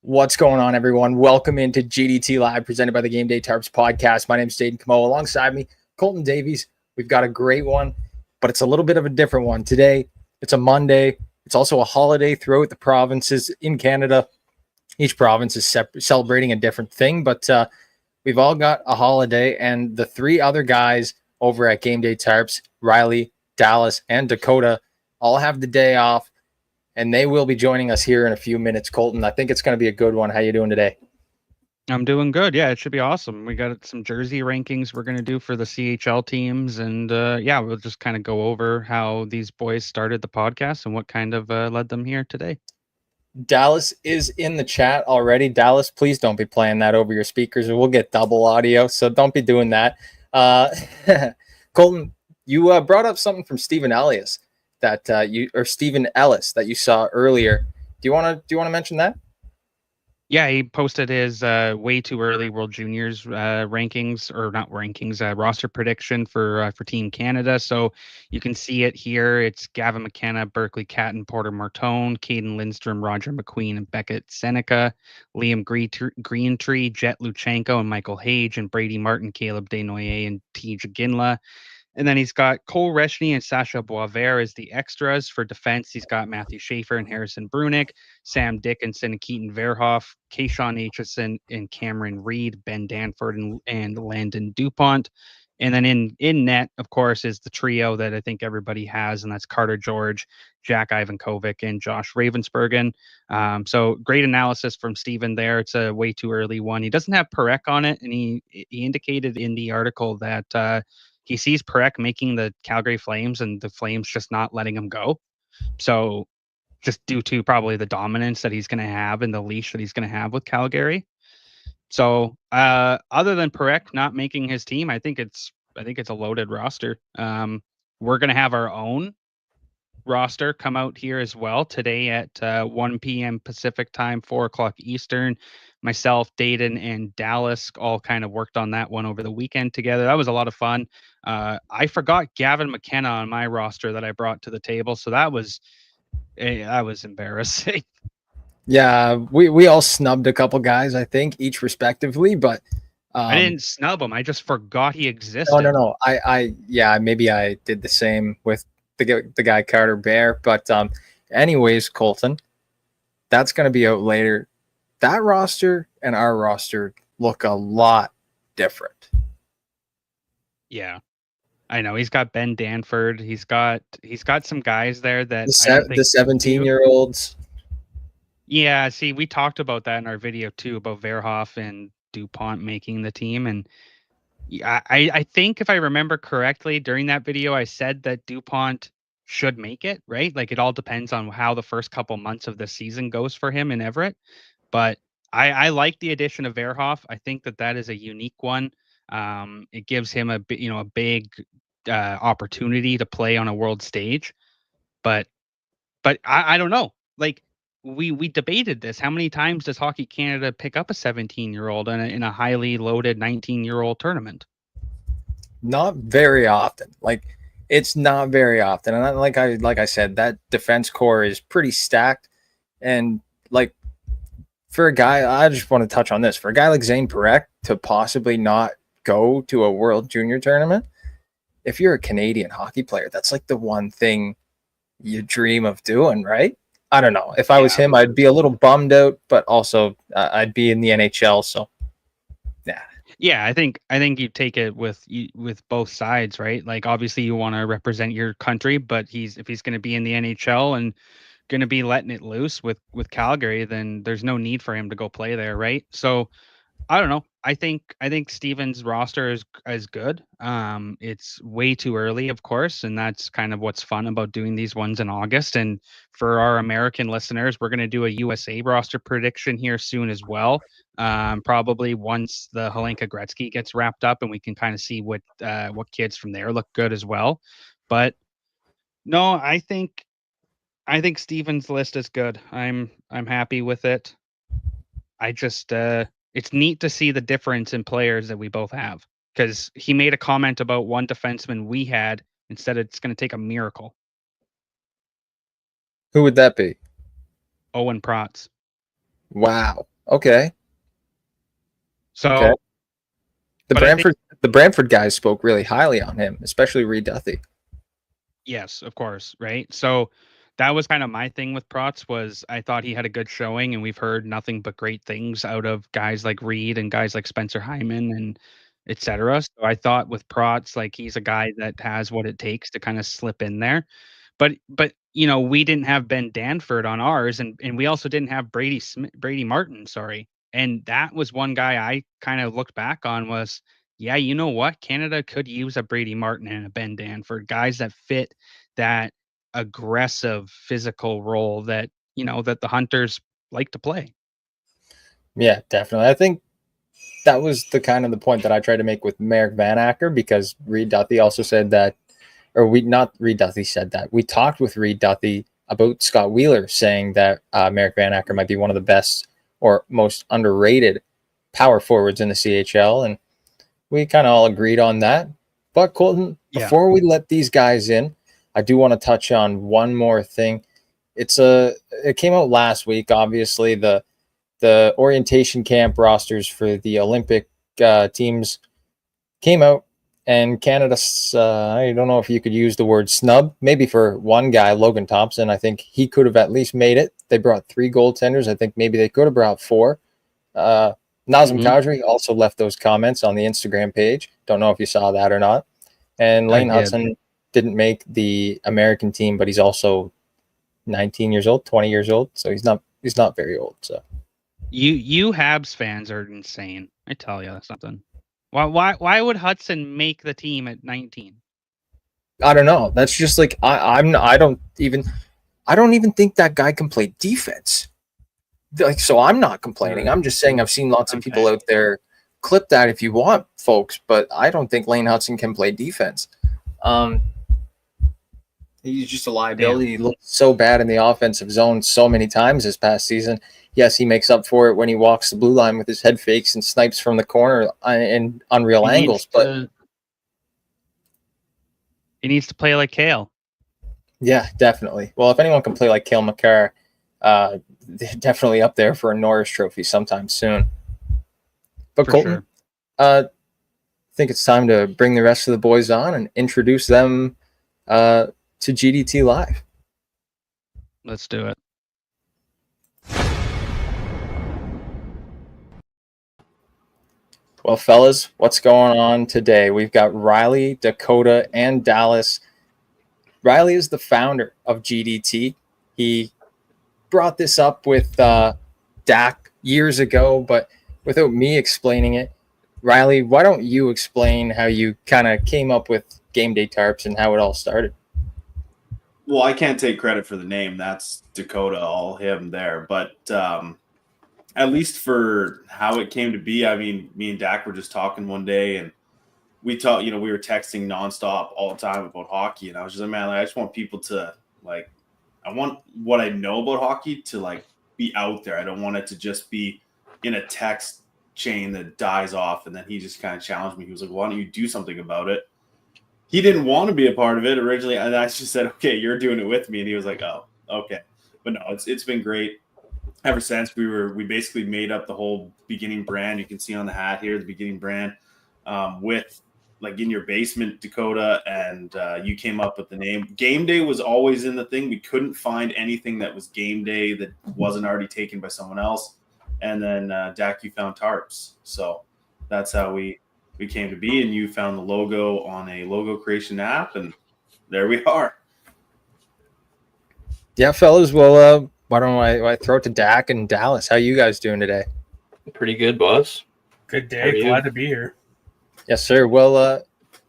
What's going on, everyone? Welcome into GDT Live, presented by the Game Day Tarps podcast. My name is Jaden Camo. Alongside me, Colton Davies. We've got a great one, but it's a little bit of a different one. Today, it's a Monday. It's also a holiday throughout the provinces in Canada. Each province is celebrating a different thing, but we've all got a holiday, and the three other guys over at Game Day Tarps, Riley, Dallas, and Dakota, all have the day off. And they will be joining us here in a few minutes. Colton, I think it's going to be a good one. How you doing today? I'm doing good. Yeah, it should be awesome. We got some jersey rankings we're going to do for the CHL teams. And we'll just kind of go over how these boys started the podcast and what kind of led them here today. Dallas is in the chat already. Dallas, please don't be playing that over your speakers or we'll get double audio. So don't be doing that. Colton, you brought up something from Stephen Ellis. Stephen Ellis that you saw earlier. Do you want to mention that? Yeah, he posted his way too early World Juniors roster prediction for Team Canada. So you can see it here. It's Gavin McKenna, Berkeley Catton, Porter Martone, Caden Lindstrom, Roger McQueen, and Beckett Seneca, Liam Greentree, Jet Luchenko, and Michael Hage, and Brady Martin, Caleb Desnoyers, and Tej Ginla. And then he's got Cole Reshny and Sasha Boisvert as the extras. For defense, he's got Matthew Schaefer and Harrison Brunick, Sam Dickinson and Keaton Verhoff, Kayshawn Aitchison and Cameron Reed, Ben Danford and Landon DuPont. And then in net, of course, is the trio that I think everybody has, and that's Carter George, Jack Ivankovic, and Josh Ravensbergen. So great analysis from Steven there. It's a way too early one. He doesn't have Parekh on it, and he indicated in the article that he sees Parekh making the Calgary Flames and the Flames just not letting him go. So just due to probably the dominance that he's going to have and the leash that he's going to have with Calgary. So other than Parekh not making his team, I think it's a loaded roster. We're going to have our own roster come out here as well today at 1 p.m. Pacific time, 4 o'clock Eastern. Myself, Dayton, and Dallas all kind of worked on that one over the weekend together. That was a lot of fun. I forgot Gavin McKenna on my roster that I brought to the table, so that was embarrassing. Yeah, we all snubbed a couple guys, I think, each respectively, but I didn't snub him. I just forgot he existed. No. Maybe I did the same with the guy Carter Bear, but anyways, Colton, that's going to be out later. That roster and our roster look a lot different. Yeah, I know. He's got Ben Danford. He's got some guys there that the 17-year-olds. Yeah, see, we talked about that in our video too about Verhoff and DuPont making the team, and I think if I remember correctly during that video, I said that DuPont should make it, right? Like it all depends on how the first couple months of the season goes for him in Everett. But I like the addition of Verhoff. I think that is a unique one. It gives him a big opportunity to play on a world stage. But I don't know. Like we debated this. How many times does Hockey Canada pick up a 17-year-old in a highly loaded 19-year-old tournament? Not very often. Like it's not very often. And like I said, that defense core is pretty stacked. And like for a guy, I just want to touch on this. For a guy like Zane Parekh to possibly not go to a World Junior tournament, if you're a Canadian hockey player, that's like the one thing you dream of doing, right? I don't know. If I was him, I'd be a little bummed out, but also I'd be in the NHL. So, yeah. Yeah, I think you take it with both sides, right? Like obviously you want to represent your country, but if he's going to be in the NHL and going to be letting it loose with Calgary, then there's no need for him to go play there, right? So I don't know. I think Steven's roster is good. It's way too early, of course, and that's kind of what's fun about doing these ones in August. And for our American listeners, we're going to do a USA roster prediction here soon as well. Probably once the Helenka Gretzky gets wrapped up, and we can kind of see what kids from there look good as well. But no, I think Steven's list is good. I'm happy with it. I just it's neat to see the difference in players that we both have because he made a comment about one defenseman we had and said it's going to take a miracle. Who would that be? Owen Protz. Wow. Okay. So, Okay. The but I think Brantford guys spoke really highly on him, especially Reed Duthie. yes, of course, right? So that was kind of my thing with Protz was I thought he had a good showing, and we've heard nothing but great things out of guys like Reed and guys like Spencer Hyman and etc. So I thought with Protz, like he's a guy that has what it takes to kind of slip in there. But we didn't have Ben Danford on ours, and we also didn't have Brady Martin, sorry. And that was one guy I kind of looked back on was, yeah, you know what? Canada could use a Brady Martin and a Ben Danford, guys that fit that aggressive physical role that the Hunters like to play. Yeah, definitely. I think that was the kind of the point that I tried to make with Merrick Van Acker because Reed Duthie also said that, or we not Reed Duthie said that. We talked with Reed Duthie about Scott Wheeler saying that Merrick Van Acker might be one of the best or most underrated power forwards in the CHL, and we kind of all agreed on that. But Colton, before we let these guys in, I do want to touch on one more thing. It came out last week. Obviously, the orientation camp rosters for the Olympic teams came out, and Canada's, I don't know if you could use the word snub, maybe for one guy, Logan Thompson. I think he could have at least made it. They brought 3 goaltenders. I think maybe they could have brought 4. Nazem Kadri also left those comments on the Instagram page. Don't know if you saw that or not. And Lane Hudson didn't make the American team, but he's also 19 years old, 20 years old. So he's not very old. So You Habs fans are insane. I tell you something. Why would Hudson make the team at 19? I don't know. That's just like I don't even think that guy can play defense. Like, so I'm not complaining. I'm just saying I've seen lots of people out there clip that if you want, folks, but I don't think Lane Hudson can play defense. He's just a liability. Damn. He looked so bad in the offensive zone so many times this past season. Yes, he makes up for it when he walks the blue line with his head fakes and snipes from the corner in unreal angles. But he needs to play like Cale. Yeah, definitely. Well, if anyone can play like Cale Makar, they're definitely up there for a Norris Trophy sometime soon. But for Colton, sure. I think it's time to bring the rest of the boys on and introduce them to GDT Live. Let's do it. Well, fellas, what's going on today? We've got Riley, Dakota, and Dallas. Riley is the founder of GDT. He brought this up with Dak years ago, but without me explaining it, Riley, why don't you explain how you kind of came up with Game Day Tarps and how it all started? Well, I can't take credit for the name. That's Dakota, all him there. But at least for how it came to be, I mean, me and Dak were just talking one day, and we talked, we were texting nonstop all the time about hockey. And I was just like, man, I just want people to, I want what I know about hockey to, be out there. I don't want it to just be in a text chain that dies off. And then he just kind of challenged me. He was like, why don't you do something about it? He didn't want to be a part of it originally. And I just said, okay, you're doing it with me. And he was like, oh, okay. But no, it's been great. Ever since we basically made up the whole beginning brand. You can see on the hat here, the beginning brand with in your basement, Dakota, and you came up with the name. Game Day was always in the thing. We couldn't find anything that was Game Day that wasn't already taken by someone else. And then Dak, you found tarps. So that's how we came to be. And you found the logo on a logo creation app, and there we are. Yeah, fellas. Well, why don't I throw it to Dak and Dallas? How you guys doing today? Pretty good, boss. Good How are day. you? Glad to be here. Yes, sir. Well,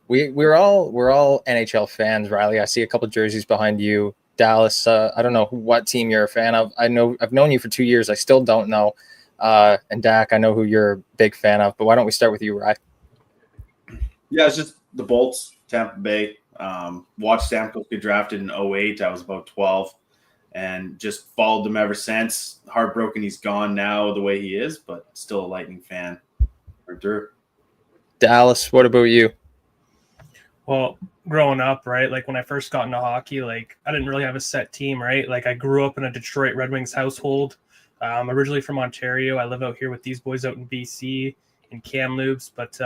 we're all NHL fans, Riley. I see a couple jerseys behind you. Dallas. I don't know what team you're a fan of. I know I've known you for 2 years. I still don't know. And Dak, I know who you're a big fan of. But why don't we start with you, Riley? Yeah, it's just the Bolts, Tampa Bay. Watched Stamkos get drafted in 08. I was about 12 and just followed them ever since. Heartbroken he's gone now the way he is, but still a Lightning fan. Dallas. What about you? Well, growing up, right, like when I first got into hockey, like I didn't really have a set team, right? Like I grew up in a Detroit Red Wings household. Originally from Ontario. I live out here with these boys out in BC in Kamloops, but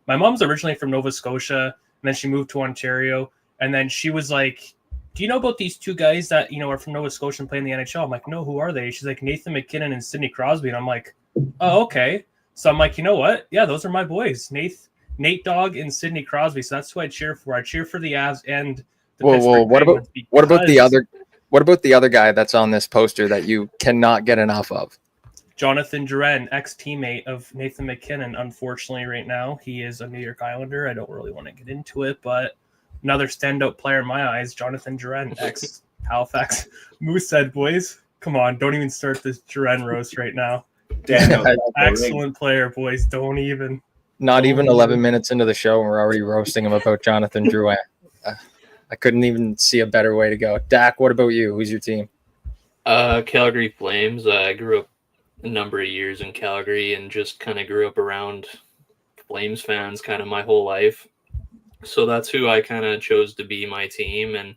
my mom's originally from Nova Scotia, and then she moved to Ontario, and then she was like, "Do you know about these two guys that are from Nova Scotia and play in the NHL?" I'm like, "No, who are they?" She's like, "Nathan McKinnon and Sidney Crosby," and I'm like, "Oh, okay." So I'm like, you know what? Yeah, those are my boys, Nate Dogg and Sidney Crosby. So that's who I cheer for. I cheer for the Avs and the Whoa! Pittsburgh What about the Penguins other? What about the other guy that's on this poster that you cannot get enough of? Jonathan Drouin, ex-teammate of Nathan McKinnon. Unfortunately, right now he is a New York Islander. I don't really want to get into it, but another standout player in my eyes, Jonathan Drouin, ex-Halifax Moosehead boys. Come on, don't even start this Drouin roast right now. Damn, Excellent player, boys. Don't even. Not even 11 minutes into the show, and we're already roasting him about Jonathan Drouin. I couldn't even see a better way to go. Dak, what about you? Who's your team? Calgary Flames. I grew up a number of years in Calgary and just kind of grew up around Flames fans kind of my whole life. So that's who I kind of chose to be my team. And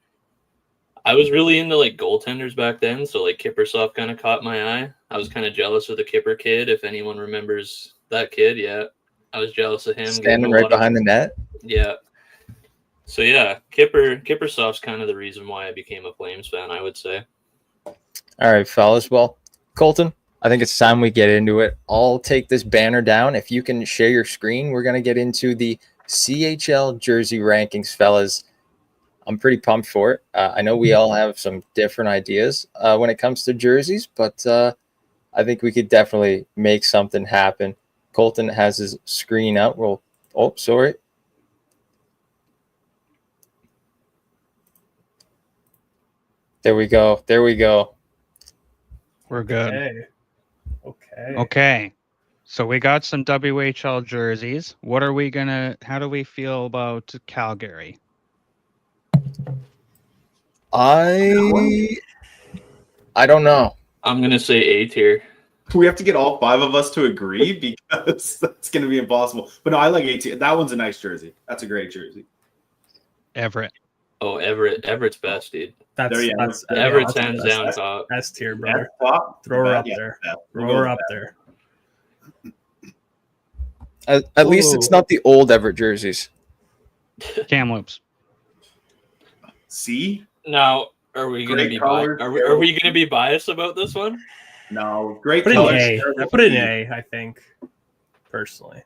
I was really into like goaltenders back then. So like Kiprusoff kind of caught my eye. I was kind of jealous of the Kipper kid. If anyone remembers that kid, yeah, I was jealous of him. Standing right behind the net? Yeah. So yeah, Kiprusoff's kind of the reason why I became a Flames fan, I would say. All right, fellas. Well, Colton, I think it's time we get into it. I'll take this banner down. If you can share your screen, we're going to get into the CHL jersey rankings, fellas. I'm pretty pumped for it. I know we all have some different ideas when it comes to jerseys, but I think we could definitely make something happen. Colton has his screen up. Sorry. There we go. We're good. Okay. So we got some WHL jerseys. How do we feel about Calgary? I don't know. I'm gonna say A tier. We have to get all five of us to agree because that's going to be impossible. But no, I like 18. That one's a nice jersey. That's a great jersey. Everett. Oh, Everett's best, dude. That's Everett's hands down top. S tier, brother. Top, Throw her up yeah, there. we'll Throw go her with up that. there. At least it's not the old Everett jerseys. Kamloops. C? Now, are we gonna Great be color. are we gonna be biased about this one? No, great Put it in colors. A. I put it in A, I think, personally.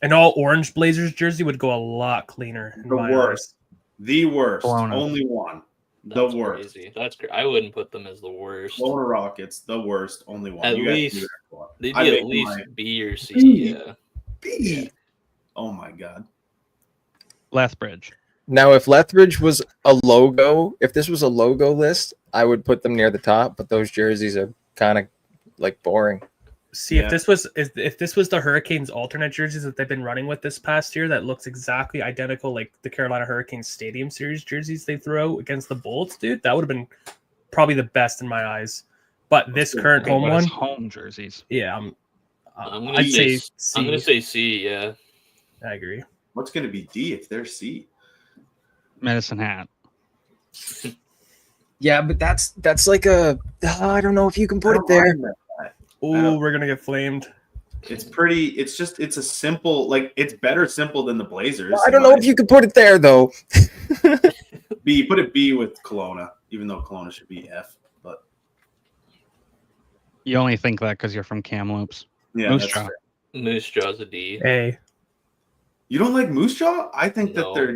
An all orange Blazers jersey would go a lot cleaner. In The my worst. The worst. Kelowna. Only one. That's The worst. crazy. That's great. I wouldn't put them as the worst. Kelowna Rockets, the worst. Only one. At You guys least do that one. They'd I be make at least mine B or C. B. Yeah. B. Oh my god. Lethbridge. Now, if Lethbridge was a logo, if this was a logo list, I would put them near the top. But those jerseys are kind of like boring. See, Yeah. if this was the Hurricanes alternate jerseys that they've been running with this past year, that looks exactly identical like the Carolina Hurricanes Stadium Series jerseys they threw out against the Bolts, dude. That would have been probably the best in my eyes. But this current home What one, is home jerseys? yeah, I'm I'd say C. I'm gonna say C. Yeah. I agree. What's going to be D if they're C? Medicine Hat. Yeah, but that's like I don't know if you can put it there. Oh, we're gonna get flamed. It's pretty. It's a simple. Like it's better simple than the Blazers. I don't know if you can put it there though. B. Put it B with Kelowna, even though Kelowna should be F. But You only think that because you're from Kamloops. yeah, Moose that's Jaw. fair. Moose Jaw's a D. A. You don't like Moose Jaw? I think that No. their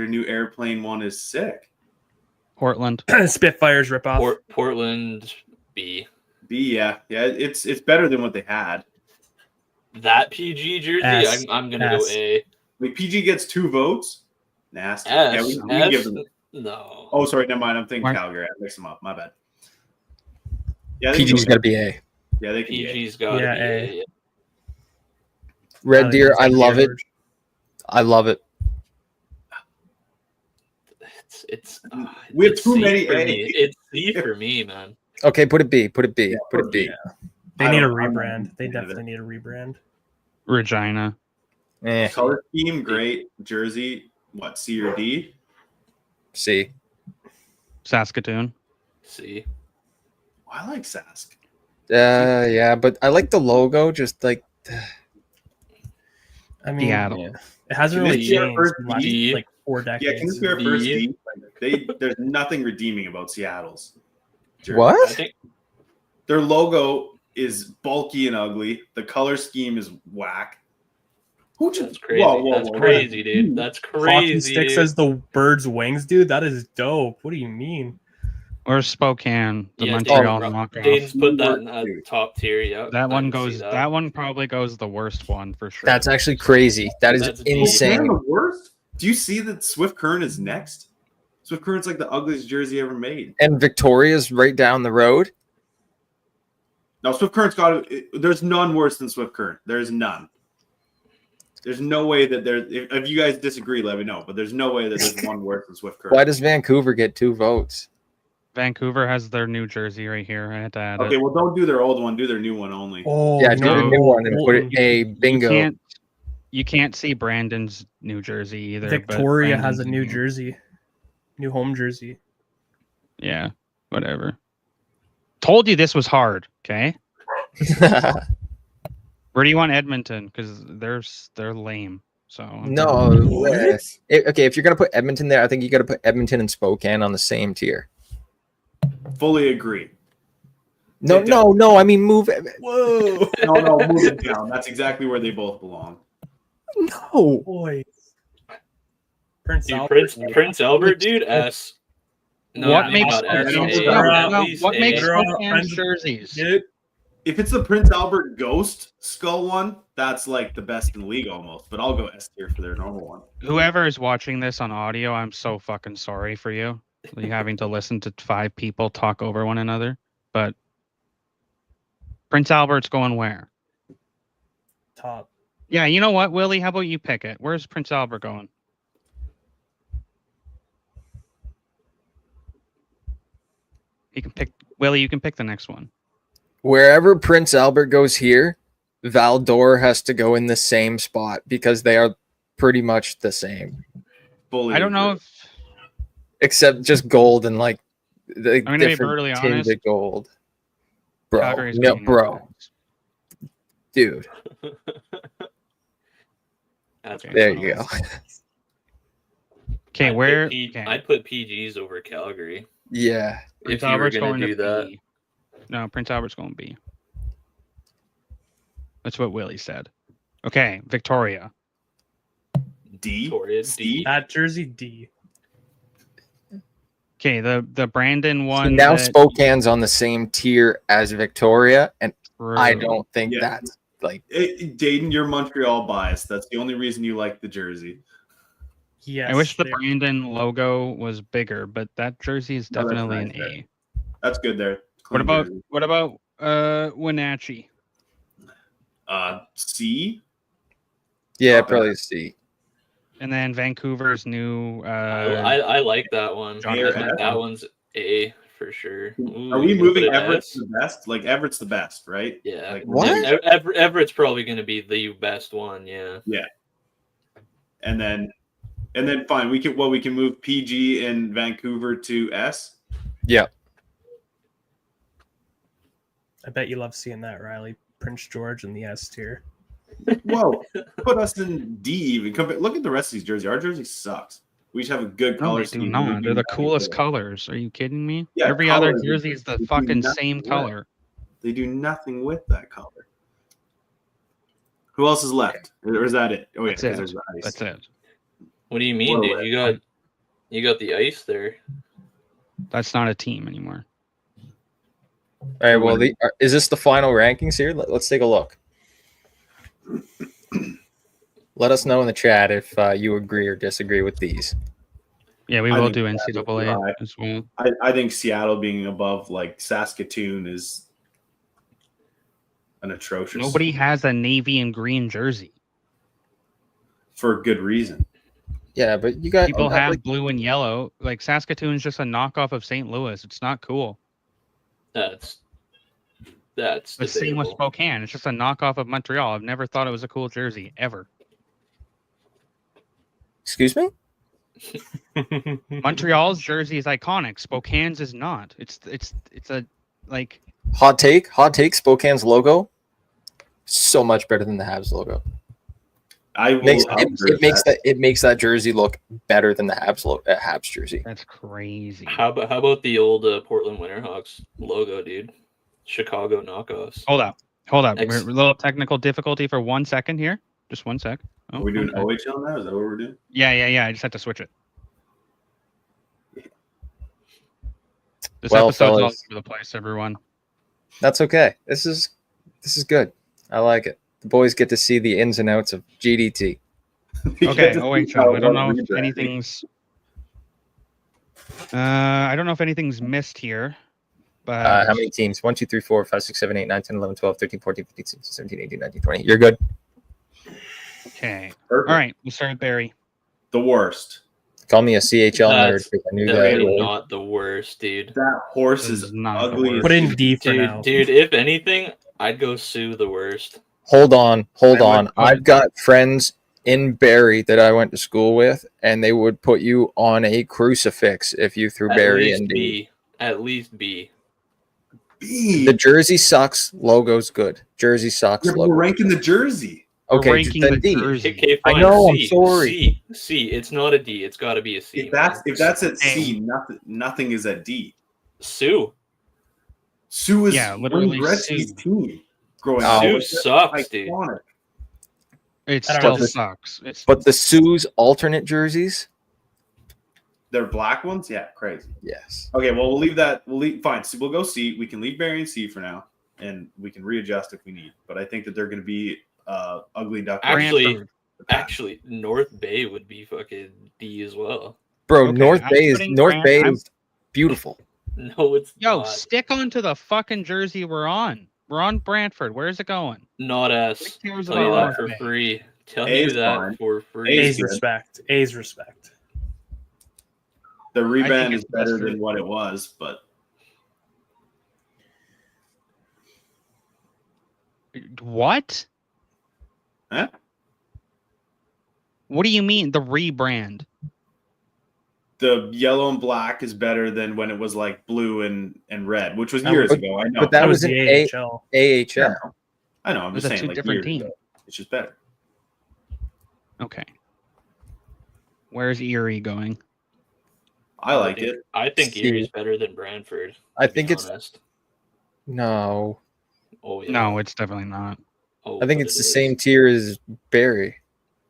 new airplane one is sick. Portland. Spitfires rip off. Portland B. B, yeah. It's better than what they had. That PG jersey, S. I'm gonna go S. A. Like PG gets 2 votes. Nasty. S. Yeah, we can S. give them. No. Oh, sorry, never mind. I'm thinking Mark- Calgary. I mixed them up. My bad. Yeah, PG's got to be A. Yeah, they can be A. PG's got to Yeah, be A. A. Red Deer, I love it. George. I love it. It's We have it's too C many for A. me. It's C for me, man. Okay, put it B. Put it B. Yeah, put it B. They I need a don't- I'm not rebrand. They a fan of definitely need a rebrand. Regina. Eh, Color scheme, great. Jersey, what, C or D? C. Saskatoon. C. I like Sask. Yeah, but I like the logo. Just like I mean, Seattle. yeah. it hasn't Can really this be our changed first in the last, D? like 4 Yeah, decades. can this be our D. first D? There's nothing redeeming about Seattle's jersey. I What? think Their logo is bulky and ugly. The color scheme is whack. Who just that's crazy. That's crazy, dude. That's Hockey crazy. sticks Dude. as the bird's wings, dude. That is dope. What do you mean? Or Spokane, the Yeah, Montreal Dayton's knockoff. Dayton's put that in Dude. top tier. Yeah, That I one can see goes. that. That one probably goes the worst one for sure. That's actually crazy. That is That's deep. insane. The worst? Do you see that Swift Current is next? Swift Current's like the ugliest jersey ever made. And Victoria's right down the road. No, Swift Current's got it. There's none worse than Swift Current. There's none. There's no way that there's. If you guys disagree, let me know. But there's no way that there's one worse than Swift Current. Why does Vancouver get 2 votes? Vancouver has their new jersey right here. I had to add Okay, it. well, don't do their old one. Do their new one only. Oh, Yeah, you do know the no. new one and put it Bolton. A. Bingo. You can't see Brandon's new jersey either. but Victoria has a Brandon's new here. jersey, new home jersey. Yeah, whatever. Told you this was hard. Okay, where do you want Edmonton? Because they're lame. So No. Okay, if you're gonna put Edmonton there, I think you got to put Edmonton and Spokane on the same tier. Fully agree. No. I mean, move. Whoa. No, move it down. That's exactly where they both belong. No. Boy, Prince Dude, Albert. Prince Albert, dude. S. No, what I makes got S. no, A, no, or at no, least what A. makes They're all Spokane's friends- jerseys? Dude, If it's the Prince Albert Ghost skull one, that's like the best in the league almost. But I'll go S tier for their normal one. Whoever is watching this on audio, I'm so fucking sorry for you. You having to listen to 5 people talk over one another. But Prince Albert's going where? top. Yeah, you know what, Willie? How about you pick it? Where's Prince Albert going? You can pick Willie. You can pick the next one. Wherever Prince Albert goes here, Valdor has to go in the same spot because they are pretty much the same, Fully I don't know agree. if except just gold and like the I'm gonna be different brutally tinge honest. of gold. Bro, Calgary's no, getting bro, dude. That's Okay. There you go. Okay, I'd where? put P- Okay. I'd put PGs over Calgary Yeah, Prince if you were Albert's going going to do that. B. No, Prince Albert's going B. That's what Willie said. Okay, Victoria. D. Victoria, C? D. That jersey D. Okay, the Brandon so one. now that- Spokane's on the same tier as Victoria, and I True. don't think Yeah. that's like Dayton, you're Montreal biased. That's the only reason you like the jersey. Yes. I wish the they're- Brandon logo was bigger, but that jersey is No, that's definitely nice an there. A. That's good there. What Clean about jersey. Wenatchee? C? yeah, Not probably C. And then Vancouver's new. I like that one. John I Air think F. that one's A for sure. Ooh, Are we you gonna put moving an Everett S? to the best? Like Everett's the best, right? Yeah. Like, What? Everett's probably going to be the best one. Yeah. And then fine. We can move PG in Vancouver to S. Yeah, I bet you love seeing that, Riley. Prince George in the S tier. Whoa, put us in D even. Look at the rest of these jerseys. Our jersey sucks. We just have a good No, color they do scheme. not. They're the nothing coolest with it. colors. Are you kidding me? Yeah, Every other colors, jersey is the they do fucking nothing same with it. color. They do nothing with that color. Who else is left? Or is that it? Oh yeah, That's 'cause it. there's the ice. That's it. What do you mean, What a dude? You got the ice there. That's not a team anymore. All right. Well, is this the final rankings here? Let's take a look. Let us know in the chat if you agree or disagree with these. Yeah, we I will think do that's NCAA right. as well. I think Seattle being above like Saskatoon is an atrocious. Nobody has a navy and green jersey. For good reason. Yeah, but you got People have like, blue and yellow. Like Saskatoon's just a knockoff of St. Louis. It's not cool. That's The same with debatable. Spokane. It's just a knockoff of Montreal. I've never thought it was a cool jersey ever. excuse me. Montreal's jersey is iconic. Spokane's is not. It's a like Hot take. Spokane's logo so much better than the Habs logo. It makes that jersey look better than the Habs jersey. that's crazy. How about the old Portland Winterhawks logo, dude? Chicago knockoffs. Hold up. We're Ex- a little technical difficulty for 1 second here. Just 1 sec. Oh, Are we doing okay. OHL now? Is that what we're doing? Yeah. I just had to switch it. This Well, episode's all fellas. over the place, everyone. That's okay. This is good. I like it. The boys get to see the ins and outs of GDT. Okay, OHL. I don't know if anything's. I don't know if anything's missed here, but How many teams? 1, 2, 3, 4, 5, 6, 7, 8, 9, 10, 11, 12, 13, 14, 15, 16, 17, 18, 19, 20. You're good. okay. Perfect. All right, we'll start with Barry. The worst. Call me a CHL nerd because I knew that. Definitely not the worst, dude. That horse This is is not the ugly. worst. Put in D for now. Dude, if anything, I'd go sue the worst. Hold on. would- I've got friends in Barrie that I went to school with, and they would put you on a crucifix if you threw Barrie in D. At least B. The jersey sucks. Logo's good. Jersey sucks. Yeah, but Logo. we're ranking the jersey. We're Okay, ranking then the D. jersey. Okay, I fine. know, I'm C, sorry. C. It's not a D. It's got to be a C. If that's at C, nothing is at D. Sue. Sue is literally Gretzky's Sue. team growing Oh. up. Sue It's sucks, dude. iconic. It I don't still know. sucks. It's But the Sue's alternate jerseys, They're black ones? Yeah, crazy. yes. Okay, well, we'll leave that. Fine. So we'll go C. We can leave Barry and C for now, and we can readjust if we need. But I think that they're going to be ugly duck. Actually, North Bay would be fucking D as well. Bro, Okay, North I'm Bay putting is beautiful. No, it's Yo, not. stick onto the fucking jersey we're on. We're on Brantford. Where's it going? Not S. Who cares Tell you about that North for Bay? free. Tell A you is that fine. for free. A A's good. respect. A's respect. The I rebrand think is it's best better for- than what it was, but What? Huh? What do you mean the rebrand? the yellow and black is better than when it was like blue and red, which was That years was- ago. I know. But that That was was an the AHL. AHL. I know. I'm Those just are saying, two like different years teams. ago. It's just better. Okay. Where's Erie going? I like it. I think See. Erie's better than Brantford. I to be think it's honest. no. Oh yeah. No, it's definitely not. Oh, I think but it's it the is. same tier as Barry.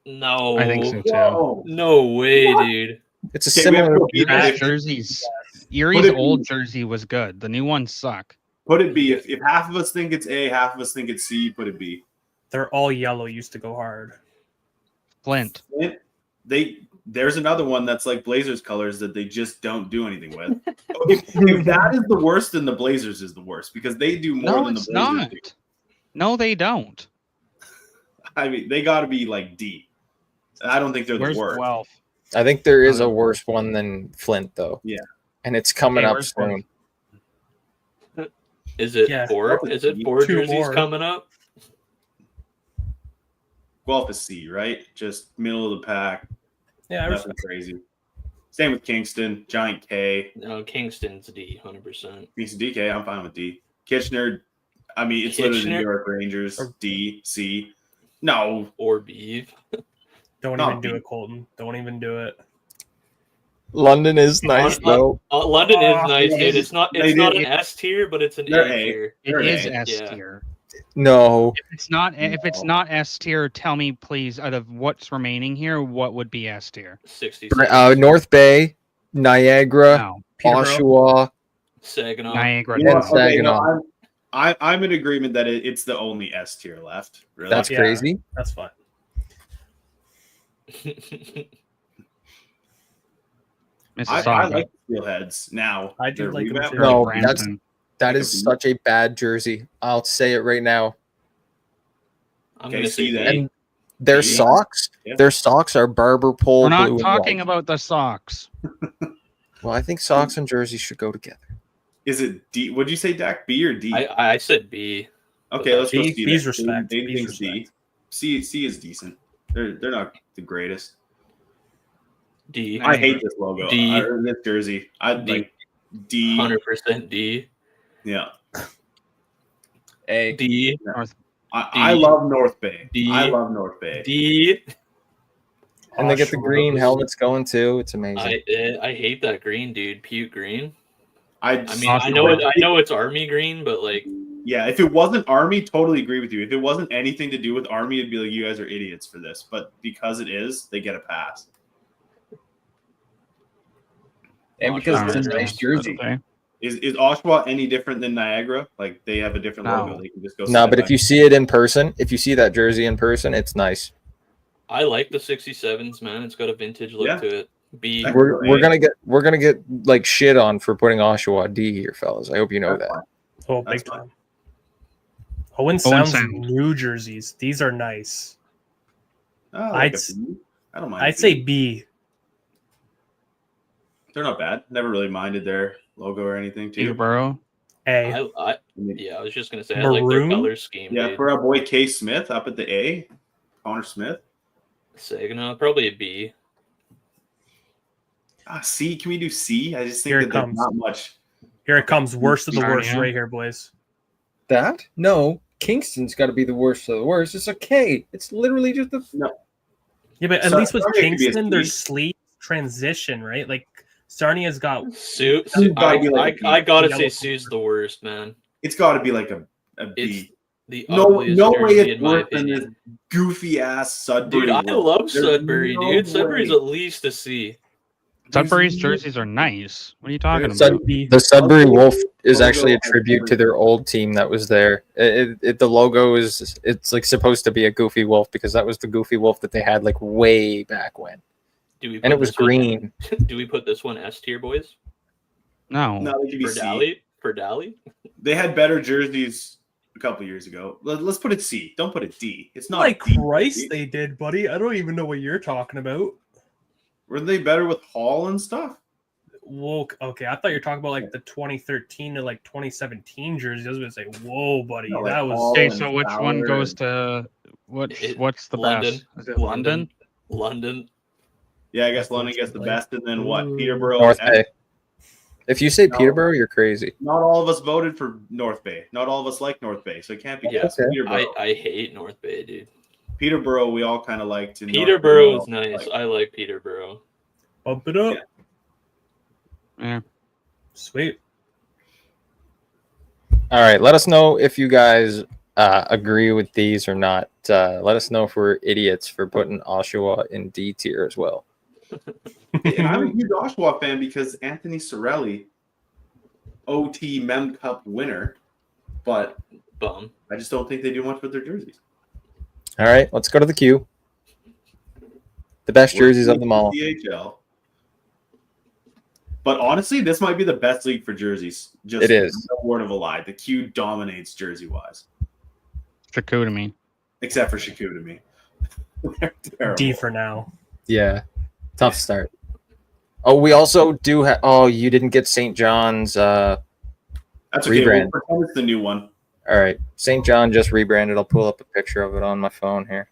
No, I think so too. Whoa. No way, dude. It's a Okay, we have similar. to beat Erie's it. jerseys. Put Erie's it- old jersey was good. The new ones suck. Put it B. If half of us think it's A, half of us think it's C, put it B. They're all yellow. Used to go hard. Flint. There's another one that's like Blazers colors that they just don't do anything with. if that is the worst, then the Blazers is the worst because they do more No, than the it's Blazers not. do. No, they don't. I mean, they got to be like D. I don't think they're Where's the worst. 12? I think there is a worse one than Flint, though. Yeah. And it's coming Okay, up where's soon. Is it Yeah. four? Is it four Two jerseys more. coming up? Guelph is C, right? Just middle of the pack. Yeah, I Nothing respect. crazy. Same with Kingston, Giant K. No, Kingston's D, 100%. Kingston DK, I'm fine with D. Kitchener, I mean, it's literally the Kitchener? New York Rangers. D, C. No. Or B. Don't Not even do B. it, Colton. Don't even do it. London is nice, though. London is nice, they dude. did- It's not they an did- S tier, but it's an They're A A. tier. It They're is A. S Yeah. tier. No. If it's not S tier, tell me please. Out of what's remaining here, what would be S tier? 60. North Bay, Niagara, No. Peterborough. Oshawa, Saginaw. Niagara. You know And what? Okay, Saginaw. no, I'm in agreement that it's the only S tier left. Really, That's Yeah. crazy. That's fine. I Mississauga. like the Steelheads now. I do They're like 'em revamped. too. No, Like that's Brampton. that Like a is B? such a bad jersey. I'll say it right now. I'm Okay, gonna say see that? B. And their B? socks, Yeah. their socks are barber pole We're blue not and talking white. about the socks. Well, I think socks and jerseys should go together. Is it D? Would you say Dak B or D? I said B. Okay, let's go B- C. B's then. respect. Dave B's thinks D. respect. C is decent. They're not the greatest. D. I hate this logo. D. Or this jersey. I D. like D. 100% D. Yeah. A. D. I D. love North Bay. D. I love North Bay. D. And they get the Oshawa. green helmets going too. It's amazing. I hate that green, dude. Puke green. I mean, I know it's army green, but like, yeah, if it wasn't Army, totally agree with you. If it wasn't anything to do with Army, it'd be like, you guys are idiots for this. But because it is, they get a pass. And because Oshawa it's a red nice rose. jersey. Okay. Is Oshawa any different than Niagara? Like they have a different No. logo. They can just go. No, side but by if you see it in person, if you see that jersey in person, it's nice. I like the 67s, man. It's got a vintage look Yeah. to it. B. That- We're gonna get like shit on for putting Oshawa D here, fellas. I hope you know That's that. Oh, That's big fine. time. Owen Owen Sound's Sound. New Jerseys. These are nice. Oh, like I'd a B? I don't mind. I'd say B. they're not bad. Never really minded their logo or anything too. Peterborough. A. Yeah, I was just gonna say I like Maroon? their color scheme. Yeah, dude. for our boy K Smith up at the A, Connor Smith. Saginaw, probably a B. C. Can we do C? I just think Here that it there's comes. not much. Here it comes. Worst of the worst Sarnia. right here, boys. That? No. Kingston's got to be the worst of the worst. It's a K. It's literally just a. Yeah, but at Sar- least with Sarnia could be a Kingston, their C. sleeve transition, right? Like Sarnia's got Sue, Sue's gotta be like a B. I gotta Yellow say Sue's the worst, man. It's got to be like a It's B. the No ugliest way jersey it's in my worse than this opinion. goofy ass Sudbury. Dude, I look. love There's Sudbury, no dude. Sudbury's way. at least a C. Sudbury's There's no- jerseys are nice. What are you talking There's about? B. The Sudbury Okay. Wolf is Logo actually a has tribute to their old team that was there. The logo is it's like supposed to be a goofy wolf because that was the goofy wolf that they had like way back when, Do we? and it put was this one- green. do we put this one S tier, boys? No. No, they could be For C. Dally? For Dally? They had better jerseys a couple years ago. Let's put it C. Don't put it D. It's not Like D. Christ, they did, buddy. I don't even know what you're talking about. Were they better with Hall and stuff? Whoa, okay. I thought you were talking about like the 2013 to like 2017 jerseys. I was gonna say, whoa, buddy, No, like that was all- Okay, and so which Fowler one goes and- to what's the London. best? Is it London? London. Yeah, I guess London gets the best, and then what? Ooh. Peterborough. North and- Bay. If you say No. Peterborough, you're crazy. Not all of us voted for North Bay. Not all of us like North Bay, so it can't be Yeah, just okay. Peterborough. I hate North Bay, dude. Peterborough, we all kind of liked. and North Peterborough Bay, is nice. like- I like Peterborough. bump it up. Yeah. Sweet. All right, let us know if you guys agree with these or not. Let us know if we're idiots for putting Oshawa in D tier as well. And I'm a huge Oshawa fan because Anthony Sorelli, OT Mem Cup winner, but Bum. I just don't think they do much with their jerseys. All right, let's go to the queue. The best jerseys of them all. CHL. But honestly, this might be the best league for jerseys. Just It is. no word of a lie. The Q dominates jersey wise, Chicoutimi. except for Chicoutimi. They're terrible. D for now. Yeah, tough start. Oh, we also do have. Oh, you didn't get St. John's. That's okay. Rebrand. We'll pretend it's the new one. All right, St. John just rebranded. I'll pull up a picture of it on my phone here.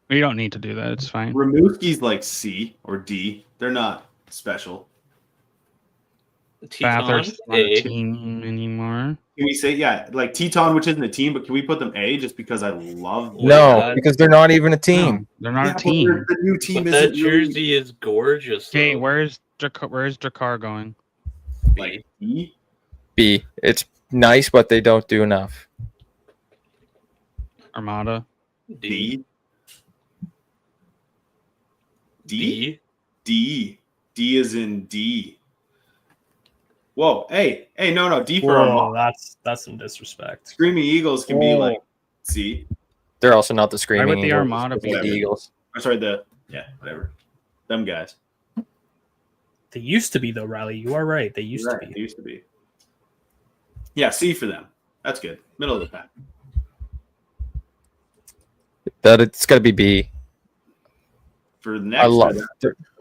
We don't need to do that. It's fine. Rimouski's like C or D. They're not special. Teton, Bathurst not a A. team anymore. Can we say like Teton, which isn't a team, but can we put them A just because I love Well, No, yeah. because they're not even a team. No, they're not Yeah, a but team. The new team But isn't that jersey is gorgeous. Okay, though. where's Dakar going? like E. B. It's nice, but they don't do enough. Armada. D. D. D. D. D is in D. Whoa, hey, no, D for Whoa, Armada. that's some disrespect. Screaming Eagles can be Whoa. like C. They're also not the Screaming would the Eagles. Armada It's be? the Eagles. Or sorry, whatever. Them guys. They used to be though, Riley. You are right. They used Right, to they be. used to be. Yeah, C for them. That's good. Middle of the pack. But it's got to be B. For the I next, love.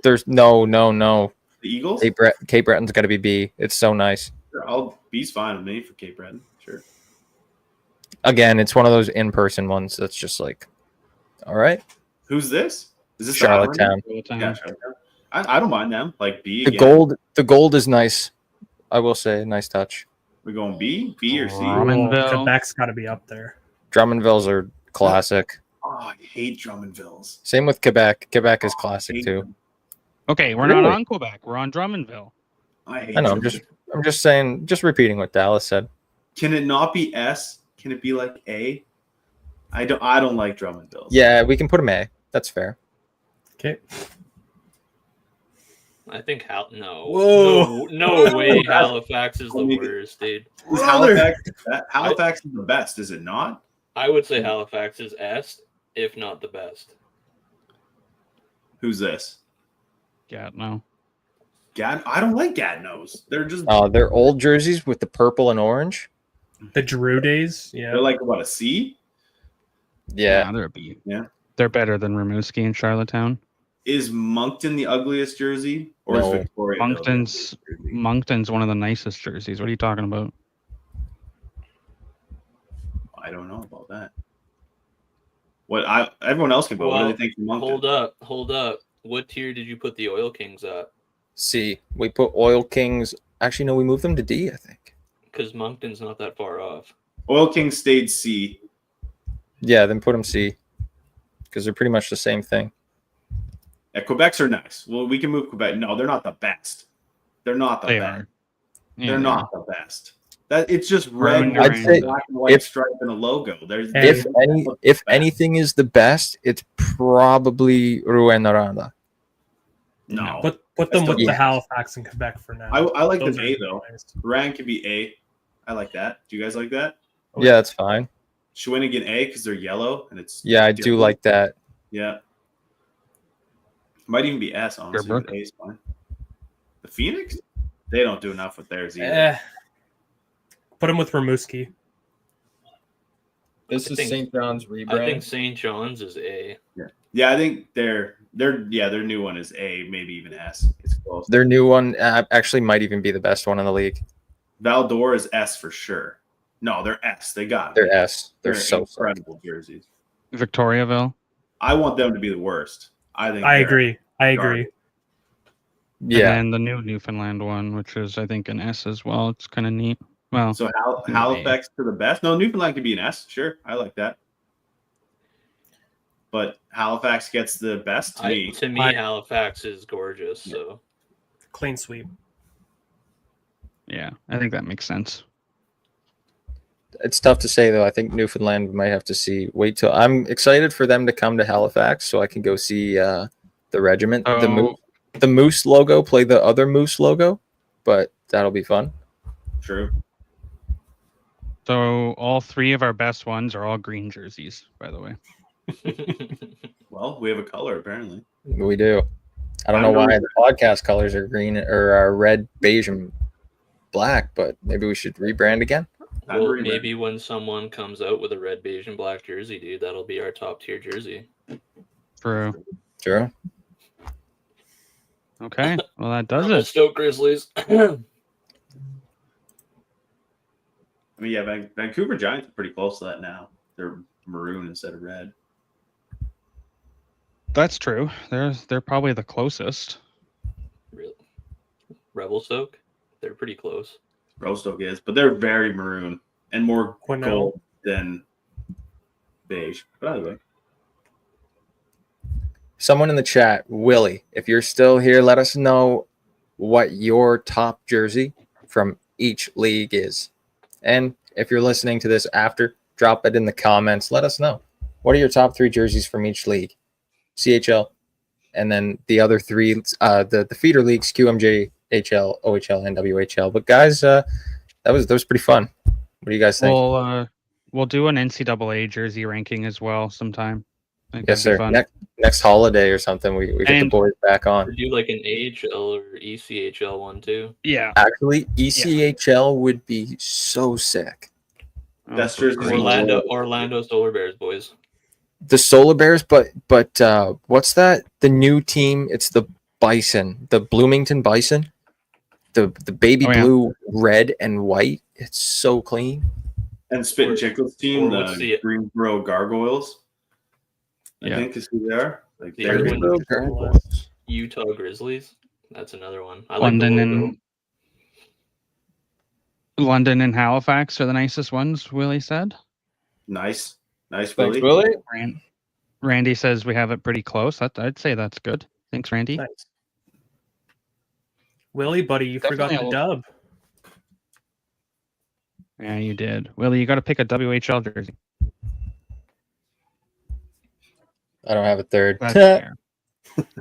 There's no. the Eagles. Cape Breton's got to be B. It's so nice. Sure, B's fine with me for Cape Breton. Sure. Again, it's one of those in-person ones that's just like, all right. Who's this? Is this Charlottetown. Yeah, Charlottetown. I don't mind them. Like B. The again. gold is nice. I will say, nice touch. We're going B or C. Drummondville. Quebec's got to be up there. Drummondvilles are classic. Oh, I hate Drummondvilles. Same with Quebec. Quebec is classic hate too. them. Okay, we're not Really? on Quebec. We're on Drummondville. I hate I know. Drummondville. I'm just saying. Just repeating what Dallas said. Can it not be S? Can it be like A? I don't like Drummondville. Yeah, we can put them A. That's fair. Okay. I think Whoa. no way Halifax is the worst, dude. Is Halifax is the best, is it not? I would say Halifax is S, if not the best. Who's this? Yeah, no. I don't like Gatineau's. They're just They're old jerseys with the purple and orange. The Drew days. Yeah. they're like what, a C? Yeah. They're a B. Yeah. They're better than Rimouski and Charlottetown. Is Moncton the ugliest jersey? Or No. is Victoria? Moncton's one of the nicest jerseys. What are you talking about? I don't know about that. Everyone else can vote. What do they think for Moncton? Hold up. What tier did you put the Oil Kings at? C. We put Oil Kings. Actually, no, we moved them to D, I think. Because Moncton's not that far off. Oil King stayed C. Yeah, then put them C. Because they're pretty much the same thing. Yeah, Quebec's are nice. Well, we can move Quebec. No, they're not the best. They're not the They best. are. Yeah, They're they not the best. That it's just red, Maroon with I'd say black and white if- stripe and a logo. There's If anything is the best, it's probably Rouyn-Noranda. no. Put them with Yeah. the Halifax and Quebec for now. I like Those them are A though. nice. Rand can be A. I like that. Do you guys like that? Yeah, that's fine. Shawinigan A because they're yellow and it's Yeah, I do different. like that. Yeah. Might even be S, honestly. Sherbrooke. But A is fine. The Phoenix? They don't do enough with theirs either. Put them with Rimouski. This I is think- St. John's I think rebrand. St. John's is A. Yeah, I think their new one is A, maybe even S. It's close. Their new one actually might even be the best one in the league. Valdor is S for sure. No, they're S. They got it. They're S. They're so sick. incredible jerseys. Victoriaville. I want them to be the worst. I think I they're agree. garbage. Yeah. And then the new Newfoundland one, which is, I think, an S as well. It's kind of neat. Well, So Halifax to the best. No, Newfoundland could be an S. Sure, I like that. But Halifax gets the best to me. To me, Halifax is gorgeous. So Clean sweep. yeah, I think that makes sense. It's tough to say though. I think Newfoundland might have to see. Wait till I'm excited for them to come to Halifax so I can go see the regiment. The Moose logo, play the other Moose logo, but that'll be fun. True. So all three of our best ones are all green jerseys, by the way. Well, we have a color apparently. We do. I don't know why the podcast colors are green or are red, beige, and black, but maybe we should rebrand again. well, maybe when someone comes out with a red, beige, and black jersey, dude, that'll be our top tier jersey. True. Sure. Okay. Well, that does Rebel it. Stoke Grizzlies. I mean, yeah, Vancouver Giants are pretty close to that now. They're maroon instead of red. That's true. They're probably the closest. Really? Rebel Stoke? They're pretty close. Rostock is, but they're very maroon and more Quinell. gold than beige. But either way, Someone in the chat, Willie, if you're still here, let us know what your top jersey from each league is. And if you're listening to this after, drop it in the comments. Let us know. What are your top three jerseys from each league? CHL, and then the other three, the feeder leagues, QMJ, HL, OHL, and WHL. But guys, that was pretty fun. What do you guys think? We'll do an NCAA jersey ranking as well sometime. I think Yes, that'd be sir. fun. Next holiday or something, we get the And- boys back Or on. do like an AHL or ECHL one too. Yeah. Actually, ECHL would be so sick. Best jerseys in the Orlando world. Solar Bears, boys. The Solar Bears, but what's that? The new team? It's the Bison, the Bloomington Bison, the baby Oh, yeah. blue, red, and white. It's so clean. And Spit and Or- Chicklets team, or what's the the- Greensboro Gargoyles. Yeah. I think is who they are. Like The they're other good. one- Gargoyles. Utah Grizzlies. That's another one. I like London the logo. and London and Halifax are the nicest ones, Willie said. Nice, Thanks, Willie. Willie. Randy says we have it pretty close. I'd say that's good. Thanks, Randy. Nice. Willie, buddy, you forgot Definitely the a dub. Yeah, you did. Willie, you got to pick a WHL jersey. I don't have a third. That's fair.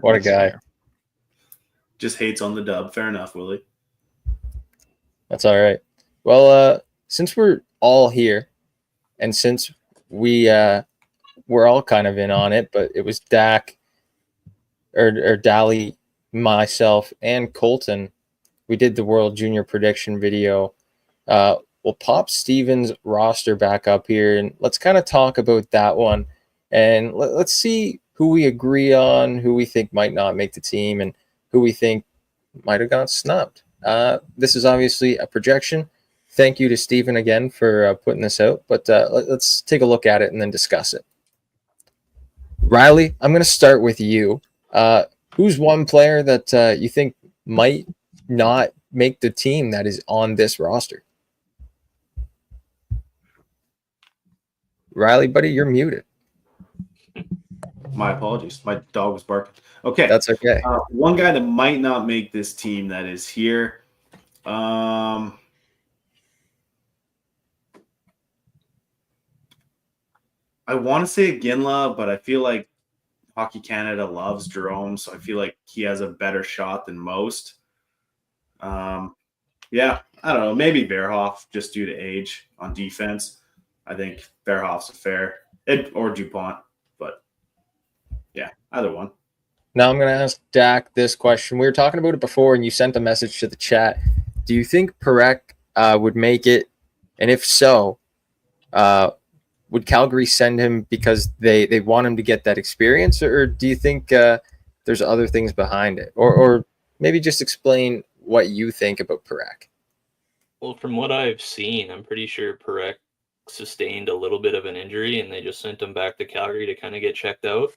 What a That's guy. fair. Just hates on the dub. Fair enough, Willie. That's all right. Well, since we're all here, and since we're all kind of in on it, but it was Dak or Dally, myself, and Colton. We did the World Junior prediction video. We'll pop Steven's roster back up here, and let's kind of talk about that one. And let's see who we agree on, who we think might not make the team, and who we think might have got snubbed. This is obviously a projection. Thank you to Steven again for putting this out, but let's take a look at it and then discuss it. Riley, I'm going to start with you. Who's one player that you think might not make the team that is on this roster? Riley, buddy, you're muted. My apologies. My dog was barking. Okay. That's okay. One guy that might not make this team that is here. I want to say Ginla, but I feel like Hockey Canada loves Jerome, so I feel like he has a better shot than most. Yeah, I don't know. Maybe Verhoff, just due to age on defense. I think Verhoff's a fair, or DuPont, but yeah, either one. Now I'm going to ask Dak this question. We were talking about it before, and you sent a message to the chat. Do you think Parekh would make it? And if so, would Calgary send him because they want him to get that experience? Or do you think there's other things behind it? Or maybe just explain what you think about Parekh. Well, from what I've seen, I'm pretty sure Parekh sustained a little bit of an injury, and they just sent him back to Calgary to kind of get checked out.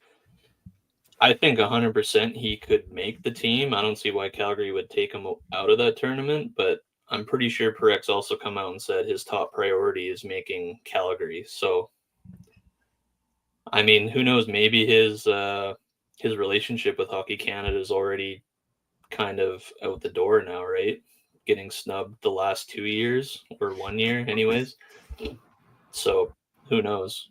I think 100% he could make the team. I don't see why Calgary would take him out of that tournament, but I'm pretty sure Parech's also come out and said his top priority is making Calgary. So, I mean, who knows? Maybe his relationship with Hockey Canada is already kind of out the door now, right? Getting snubbed the last 2 years or 1 year, anyways. So, who knows?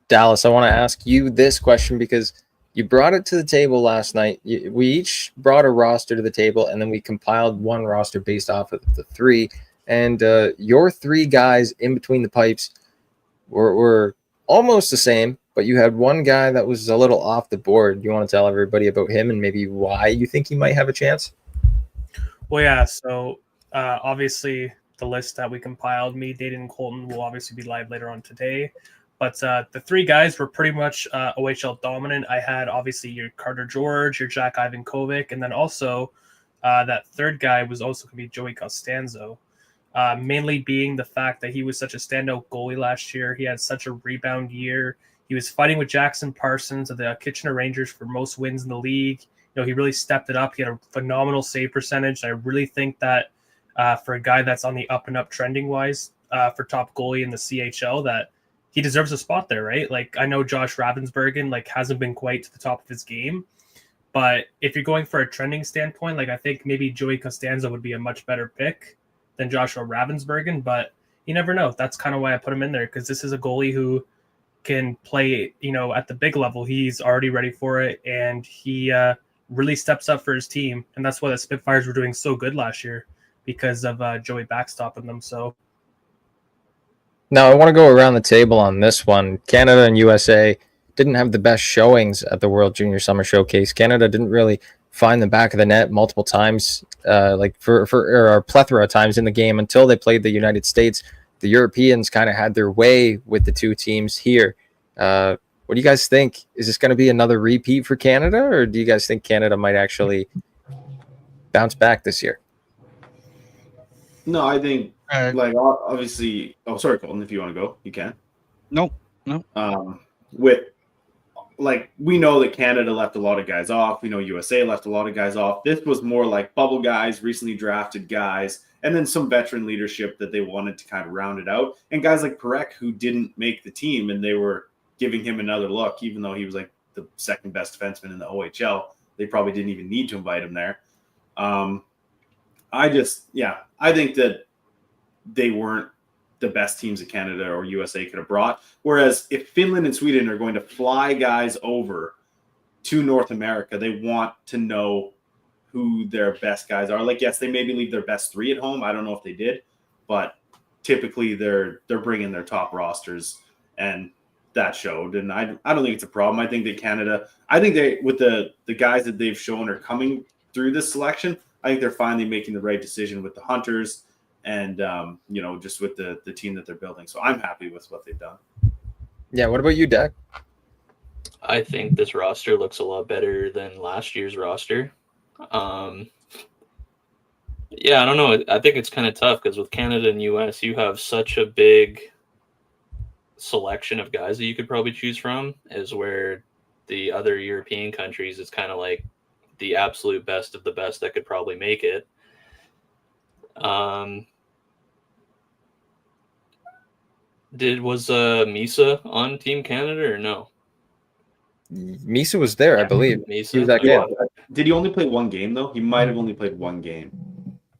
Dallas, I want to ask you this question because you brought it to the table last night. We each brought a roster to the table, and then we compiled one roster based off of the three. And your three guys in between the pipes were almost the same, but you had one guy that was a little off the board. You want to tell everybody about him and maybe why you think he might have a chance? Well, yeah. So obviously, the list that we compiled, me, Dayton, and Colton, will obviously be live later on today. But the three guys were pretty much OHL dominant. I had obviously your Carter George, your Jack Ivankovic, and then also that third guy was also going to be Joey Costanzo. Mainly being the fact that he was such a standout goalie last year. He had such a rebound year. He was fighting with Jackson Parsons of the Kitchener Rangers for most wins in the league. You know, he really stepped it up. He had a phenomenal save percentage. I really think that for a guy that's on the up and up trending wise for top goalie in the CHL, that he deserves a spot there, right? Like, I know Josh Ravensbergen like hasn't been quite to the top of his game, but if you're going for a trending standpoint, like I think maybe Joey Costanzo would be a much better pick than Joshua Ravensbergen, but you never know. That's kind of why I put him in there, because this is a goalie who can play, you know, at the big level. He's already ready for it, and he really steps up for his team, and that's why the Spitfires were doing so good last year because of Joey backstopping them. So Now, I want to go around the table on this one. Canada and USA didn't have the best showings at the World Junior Summer Showcase. Canada didn't really find the back of the net multiple times, for a plethora of times in the game until they played the United States. The Europeans kind of had their way with the two teams here. What do you guys think? Is this going to be another repeat for Canada, or do you guys think Canada might actually bounce back this year? No, I think obviously. Oh, sorry, Colton. If you want to go, you can. No. With we know that Canada left a lot of guys off. We know USA left a lot of guys off. This was more like bubble guys, recently drafted guys, and then some veteran leadership that they wanted to kind of round it out. And guys like Perek, who didn't make the team, and they were giving him another look, even though he was like the second best defenseman in the OHL. They probably didn't even need to invite him there. I think that they weren't the best teams that Canada or USA could have brought. Whereas if Finland and Sweden are going to fly guys over to North America, they want to know who their best guys are. Like, yes, they maybe leave their best three at home. I don't know if they did, but typically they're bringing their top rosters, and that showed. And I don't think it's a problem. I think that Canada, with the guys that they've shown are coming through this selection, I think they're finally making the right decision with the Hunters and, just with the team that they're building. So I'm happy with what they've done. Yeah. What about you, Dak? I think this roster looks a lot better than last year's roster. I don't know. I think it's kind of tough because with Canada and US, you have such a big selection of guys that you could probably choose from, as where the other European countries, it's kind of like the absolute best of the best that could probably make it. Was Misa on Team Canada or no? Misa was there, I believe. Misa. He was that good. Did he only play one game though? He might have only played one game,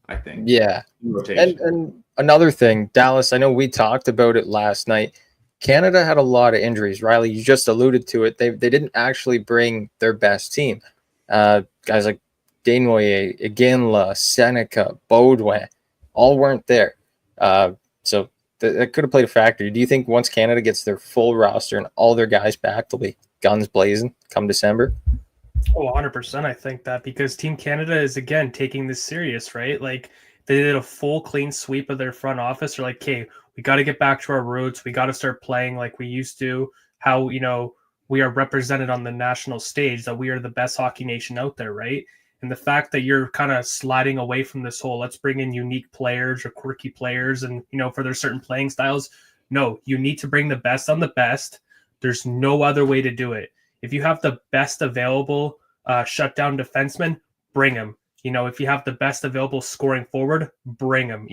I think. Yeah. And another thing, Dallas, I know we talked about it last night. Canada had a lot of injuries. Riley, you just alluded to it. They didn't actually bring their best team. Guys like Desnoyers, Iginla, Seneca, Baudouin, all weren't there. So that could have played a factor. Do you think once Canada gets their full roster and all their guys back, they'll be guns blazing come December? Oh, 100%. I think that because Team Canada is, again, taking this serious, right? Like, they did a full clean sweep of their front office. They're like, okay, we got to get back to our roots. We got to start playing like we used to, how, we are represented on the national stage, that we are the best hockey nation out there, right? And the fact that you're kind of sliding away from this whole, let's bring in unique players or quirky players and, for their certain playing styles. No, you need to bring the best on the best. There's no other way to do it. If you have the best available shutdown defenseman, bring him. If you have the best available scoring forward, bring him.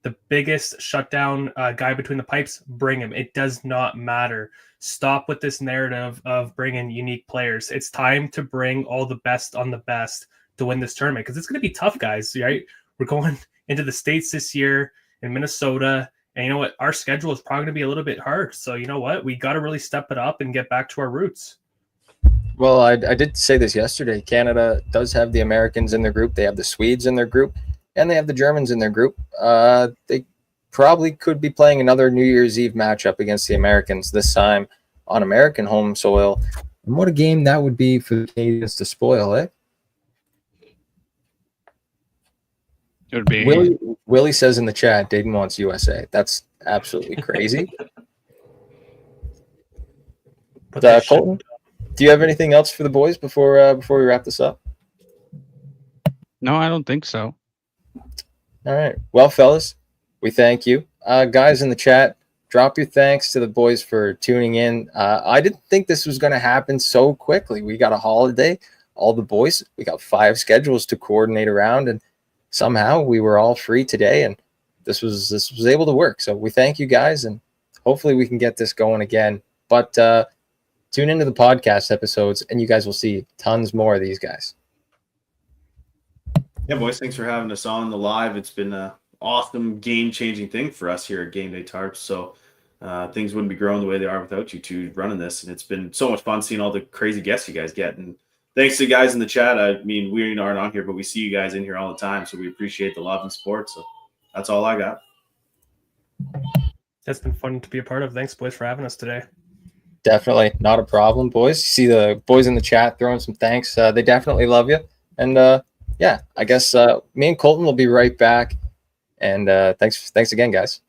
The biggest shutdown guy between the pipes, bring him. It does not matter. Stop with this narrative of bringing unique players. It's time to bring all the best on the best to win this tournament, because it's going to be tough, guys, right? We're going into the States this year in Minnesota, and you know what? Our schedule is probably going to be a little bit hard. So you know what? We got to really step it up and get back to our roots. Well, I did say this yesterday. Canada does have the Americans in their group. They have the Swedes in their group, and they have the Germans in their group. They probably could be playing another New Year's Eve matchup against the Americans, this time on American home soil. And what a game that would be for the Canadians to spoil, eh? It would be. Willie says in the chat, Dayton wants USA. That's absolutely crazy. Colton, do you have anything else for the boys before we wrap this up? No, I don't think so. All right. Well, fellas, we thank you. Guys in the chat, drop your thanks to the boys for tuning in. I didn't think this was going to happen so quickly. We got a holiday. All the boys, we got 5 schedules to coordinate around, and somehow we were all free today, and this was able to work. So we thank you guys, and hopefully we can get this going again. But tune into the podcast episodes, and you guys will see tons more of these guys. Yeah, boys, thanks for having us on the live. It's been an awesome, game-changing thing for us here at Game Day Tarps. So things wouldn't be growing the way they are without you two running this. And it's been so much fun seeing all the crazy guests you guys get. And thanks to guys in the chat. I mean, we aren't on here, but we see you guys in here all the time, so we appreciate the love and support. So that's all I got. That's been fun to be a part of. Thanks, boys, for having us today. Definitely not a problem, boys. You see the boys in the chat throwing some thanks. They definitely love you. And yeah, I guess me and Colton will be right back. And thanks again, guys.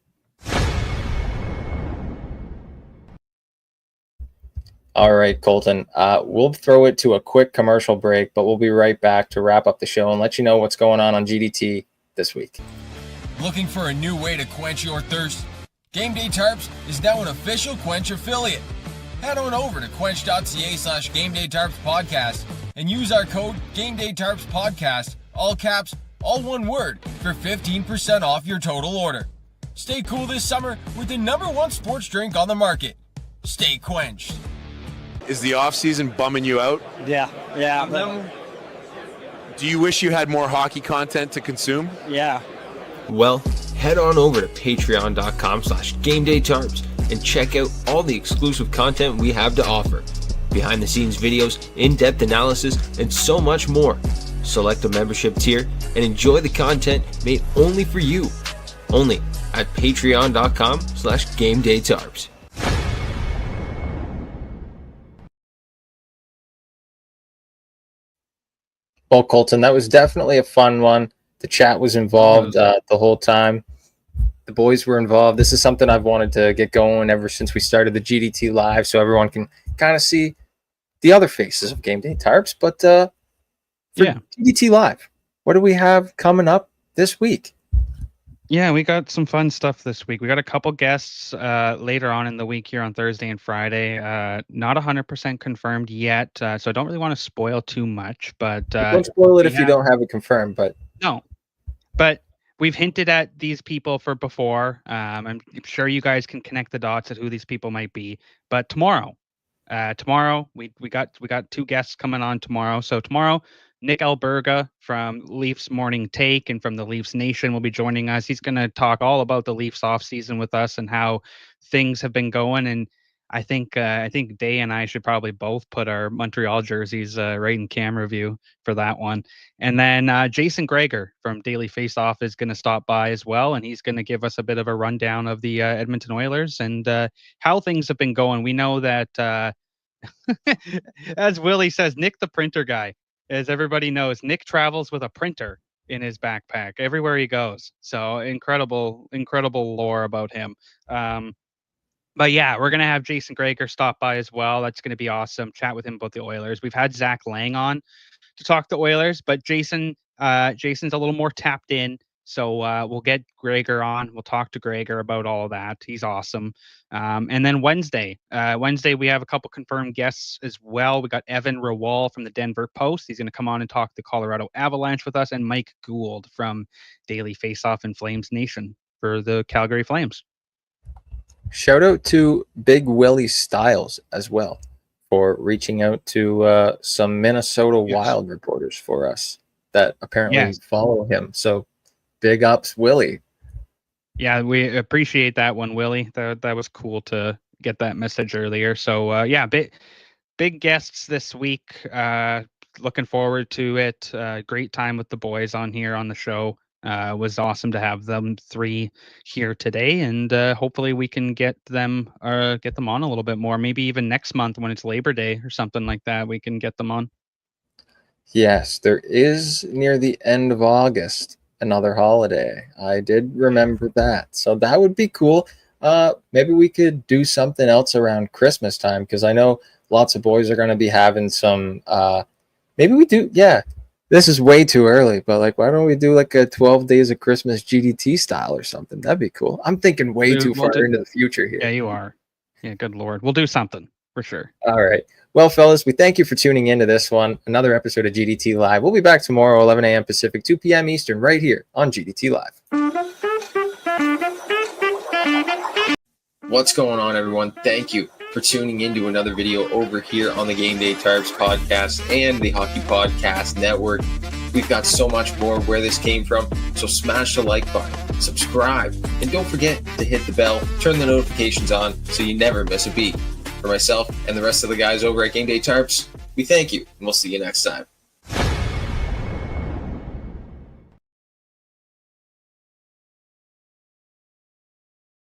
All right, Colton. We'll throw it to a quick commercial break, but we'll be right back to wrap up the show and let you know what's going on GDT this week. Looking for a new way to quench your thirst? Game Day Tarps is now an official Quench affiliate. Head on over to quench.ca/GameDayTarpsPodcast and use our code GameDayTarpsPodcast, all caps, all one word, for 15% off your total order. Stay cool this summer with the #1 sports drink on the market. Stay quenched. Is the off season bumming you out? Yeah. Do you wish you had more hockey content to consume? Yeah. Well, head on over to patreon.com/GameDayTarps and check out all the exclusive content we have to offer. Behind the scenes videos, in-depth analysis, and so much more. Select a membership tier and enjoy the content made only for you. Only at patreon.com/GameDayTarps. Well, Colton, that was definitely a fun one. The chat was involved the whole time. The boys were involved. This is something I've wanted to get going ever since we started the GDT Live, so everyone can kind of see the other faces of Game Day Tarps. But for GDT Live, what do we have coming up this week? Yeah, we got some fun stuff this week. We got a couple guests later on in the week here on Thursday and Friday. Not 100% confirmed yet, so I don't really want to spoil too much. But don't spoil it if you don't have it confirmed. But no, but we've hinted at these people for before. I'm sure you guys can connect the dots at who these people might be. But tomorrow we got two guests coming on tomorrow. So tomorrow, Nick Alberga from Leafs Morning Take and from the Leafs Nation will be joining us. He's going to talk all about the Leafs off season with us and how things have been going. And I think Day and I should probably both put our Montreal jerseys right in camera view for that one. And then Jason Greger from Daily Faceoff is going to stop by as well, and he's going to give us a bit of a rundown of the Edmonton Oilers and how things have been going. We know that, as Willie says, Nick the printer guy. As everybody knows, Nick travels with a printer in his backpack everywhere he goes. So incredible lore about him. But yeah, we're going to have Jason Greger stop by as well. That's going to be awesome. Chat with him about the Oilers. We've had Zach Lang on to talk the Oilers, but Jason's a little more tapped in. So we'll get Greger on. We'll talk to Greger about all of that. He's awesome. And then Wednesday we have a couple confirmed guests as well. We got Evan Rawal from the Denver Post. He's going to come on and talk the Colorado Avalanche with us, and Mike Gould from Daily Faceoff and Flames Nation for the Calgary Flames. Shout out to Big Willie Styles as well for reaching out to some Minnesota Wild reporters for us that apparently follow him. So big ups, Willie. Yeah, we appreciate that one, Willie. That was cool to get that message earlier. So big guests this week. Looking forward to it. Great time with the boys on here on the show. Was awesome to have them three here today, and hopefully we can get them on a little bit more. Maybe even next month when it's Labor Day or something like that, we can get them on. Yes, there is near the end of August another holiday. I did remember that, so that would be cool. Maybe we could do something else around Christmas time, because I know lots of boys are going to be having some. Maybe we do. Yeah. This is way too early, but like, why don't we do like a 12 days of Christmas GDT style or something? That'd be cool. I'm thinking way too far into the future here. Yeah, you are. Yeah, good Lord. We'll do something for sure. All right. Well, fellas, we thank you for tuning into this one. Another episode of GDT Live. We'll be back tomorrow, 11 a.m. Pacific, 2 p.m. Eastern, right here on GDT Live. What's going on, everyone? Thank you for tuning into another video over here on the Game Day Tarps podcast and the Hockey Podcast Network. We've got so much more where this came from, so smash the like button, subscribe, and don't forget to hit the bell, turn the notifications on so you never miss a beat. For myself and the rest of the guys over at Game Day Tarps, We thank you, and we'll see you next time.